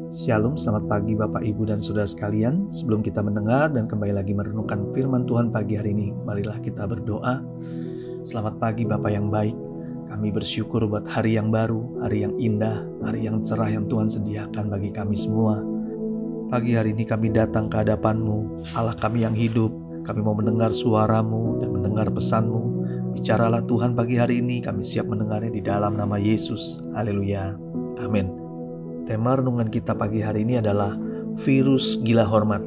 Shalom, selamat pagi Bapak, Ibu, dan Saudara sekalian. Sebelum kita mendengar dan kembali lagi merenungkan firman Tuhan pagi hari ini, marilah kita berdoa. Selamat pagi Bapak yang baik. Kami bersyukur buat hari yang baru, hari yang indah, hari yang cerah yang Tuhan sediakan bagi kami semua. Pagi hari ini kami datang ke hadapan-Mu, Allah kami yang hidup. Kami mau mendengar suara-Mu dan mendengar pesan-Mu. Bicaralah Tuhan pagi hari ini, kami siap mendengarnya di dalam nama Yesus. Haleluya. Amin. Tema renungan kita pagi hari ini adalah virus gila hormat.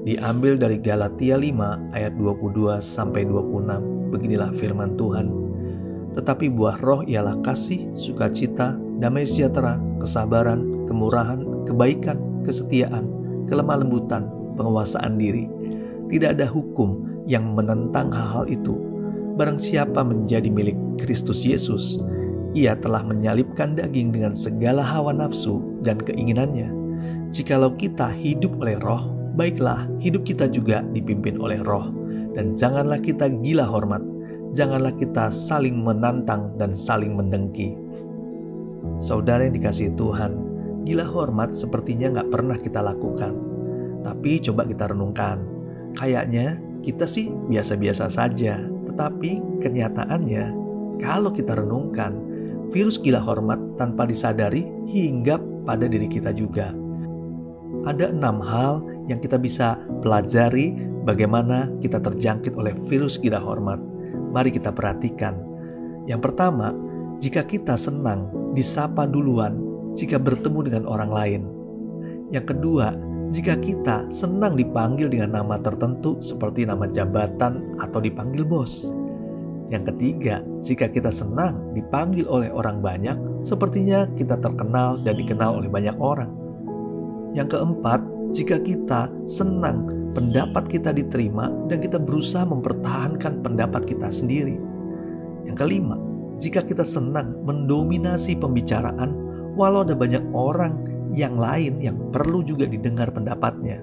Diambil dari Galatia 5 ayat 22-26. Beginilah firman Tuhan. Tetapi buah roh ialah kasih, sukacita, damai sejahtera, kesabaran, kemurahan, kebaikan, kesetiaan, kelemah lembutan, penguasaan diri. Tidak ada hukum yang menentang hal-hal itu. Barang siapa menjadi milik Kristus Yesus, Ia telah menyalibkan daging dengan segala hawa nafsu dan keinginannya. Jikalau kita hidup oleh roh, baiklah hidup kita juga dipimpin oleh roh. Dan janganlah kita gila hormat, janganlah kita saling menantang dan saling mendengki. Saudara yang dikasihi Tuhan, gila hormat sepertinya gak pernah kita lakukan. Tapi coba kita renungkan, kayaknya kita sih biasa-biasa saja. Tetapi kenyataannya, kalau kita renungkan, virus gila hormat tanpa disadari hingga pada diri kita juga. Ada 6 hal yang kita bisa pelajari bagaimana kita terjangkit oleh virus gila hormat. Mari kita perhatikan. Yang pertama, jika kita senang disapa duluan jika bertemu dengan orang lain. Yang kedua, jika kita senang dipanggil dengan nama tertentu seperti nama jabatan atau dipanggil bos. Yang ketiga, jika kita senang dipanggil oleh orang banyak, sepertinya kita terkenal dan dikenal oleh banyak orang. Yang keempat, jika kita senang pendapat kita diterima dan kita berusaha mempertahankan pendapat kita sendiri. Yang kelima, jika kita senang mendominasi pembicaraan walau ada banyak orang yang lain yang perlu juga didengar pendapatnya.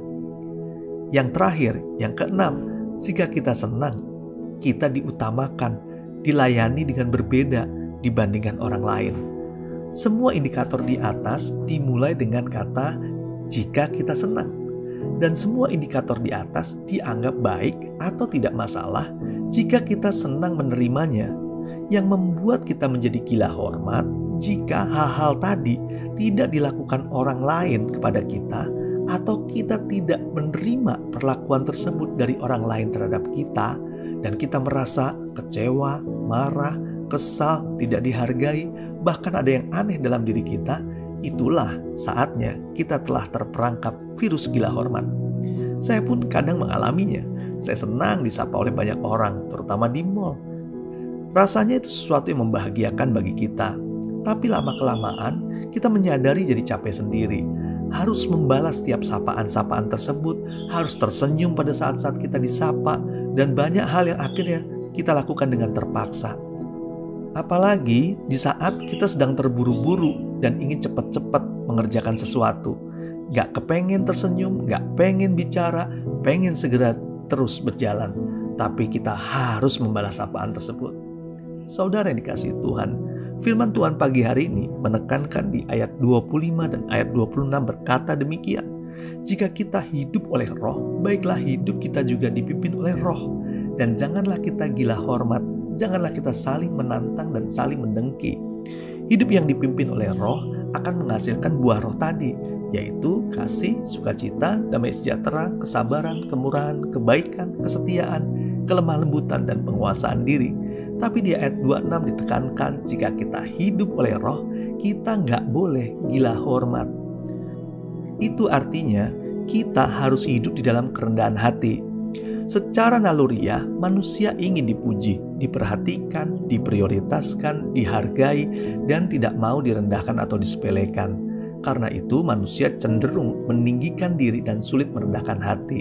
Yang terakhir, yang keenam, jika kita senang kita diutamakan, dilayani dengan berbeda dibandingkan orang lain. Semua indikator di atas dimulai dengan kata jika kita senang. Dan semua indikator di atas dianggap baik atau tidak masalah jika kita senang menerimanya. Yang membuat kita menjadi gila hormat jika hal-hal tadi tidak dilakukan orang lain kepada kita, atau kita tidak menerima perlakuan tersebut dari orang lain terhadap kita, dan kita merasa kecewa, marah, kesal, tidak dihargai, bahkan ada yang aneh dalam diri kita. Itulah saatnya kita telah terperangkap virus gila hormat. Saya pun kadang mengalaminya. Saya senang disapa oleh banyak orang, terutama di mall. Rasanya itu sesuatu yang membahagiakan bagi kita. Tapi lama-kelamaan kita menyadari jadi capek sendiri. Harus membalas setiap sapaan-sapaan tersebut, harus tersenyum pada saat-saat kita disapa, dan banyak hal yang akhirnya kita lakukan dengan terpaksa. Apalagi di saat kita sedang terburu-buru dan ingin cepat-cepat mengerjakan sesuatu. Gak kepengen tersenyum, gak pengen bicara, pengen segera terus berjalan. Tapi kita harus membalas sapaan tersebut. Saudara yang dikasihi Tuhan, firman Tuhan pagi hari ini menekankan di ayat 25 dan ayat 26 berkata demikian. Jika kita hidup oleh roh, baiklah hidup kita juga dipimpin oleh roh. Dan janganlah kita gila hormat, janganlah kita saling menantang dan saling mendengki. Hidup yang dipimpin oleh roh akan menghasilkan buah roh tadi, yaitu kasih, sukacita, damai sejahtera, kesabaran, kemurahan, kebaikan, kesetiaan, kelemah lembutan, dan penguasaan diri. Tapi di ayat 26 ditekankan jika kita hidup oleh roh, kita nggak boleh gila hormat. Itu artinya kita harus hidup di dalam kerendahan hati. Secara naluriah, manusia ingin dipuji, diperhatikan, diprioritaskan, dihargai, dan tidak mau direndahkan atau disepelekan. Karena itu manusia cenderung meninggikan diri dan sulit merendahkan hati.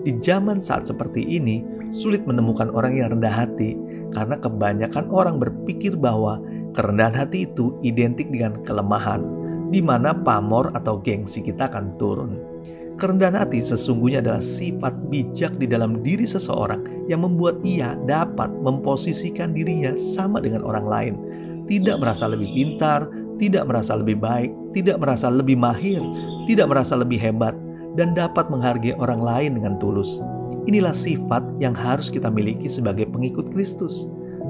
Di zaman saat seperti ini, sulit menemukan orang yang rendah hati, karena kebanyakan orang berpikir bahwa kerendahan hati itu identik dengan kelemahan, di mana pamor atau gengsi kita akan turun. Kerendahan hati sesungguhnya adalah sifat bijak di dalam diri seseorang yang membuat ia dapat memposisikan dirinya sama dengan orang lain. Tidak merasa lebih pintar, tidak merasa lebih baik, tidak merasa lebih mahir, tidak merasa lebih hebat, dan dapat menghargai orang lain dengan tulus. Inilah sifat yang harus kita miliki sebagai pengikut Kristus.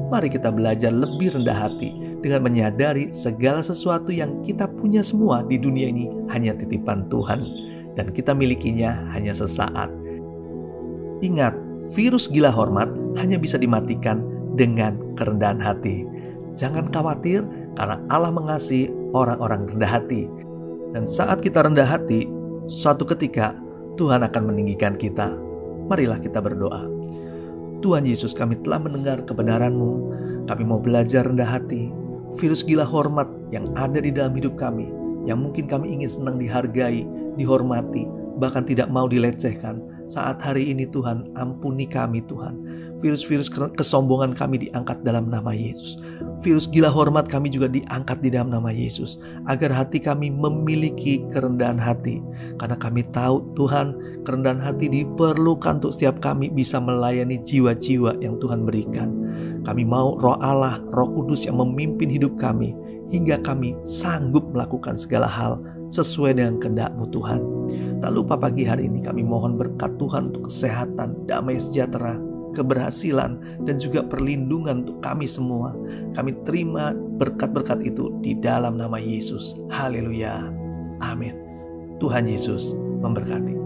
Mari kita belajar lebih rendah hati dengan menyadari segala sesuatu yang kita punya semua di dunia ini hanya titipan Tuhan, dan kita milikinya hanya sesaat. Ingat, virus gila hormat hanya bisa dimatikan dengan kerendahan hati. Jangan khawatir, karena Allah mengasihi orang-orang rendah hati. Dan saat kita rendah hati, suatu ketika Tuhan akan meninggikan kita. Marilah kita berdoa. Tuhan Yesus, kami telah mendengar kebenaran-Mu. Kami mau belajar rendah hati. Virus gila hormat yang ada di dalam hidup kami, yang mungkin kami ingin senang dihargai, dihormati, bahkan tidak mau dilecehkan. Saat hari ini Tuhan, ampuni kami Tuhan. Virus-virus kesombongan kami diangkat dalam nama Yesus. Virus gila hormat kami juga diangkat di dalam nama Yesus. Agar hati kami memiliki kerendahan hati. Karena kami tahu Tuhan, kerendahan hati diperlukan untuk setiap kami bisa melayani jiwa-jiwa yang Tuhan berikan. Kami mau Roh Allah, Roh Kudus yang memimpin hidup kami, hingga kami sanggup melakukan segala hal sesuai dengan kehendak-Mu Tuhan. Tak lupa pagi hari ini kami mohon berkat Tuhan untuk kesehatan, damai sejahtera, keberhasilan, dan juga perlindungan untuk kami semua. Kami terima berkat-berkat itu di dalam nama Yesus. Haleluya. Amin. Tuhan Yesus memberkati.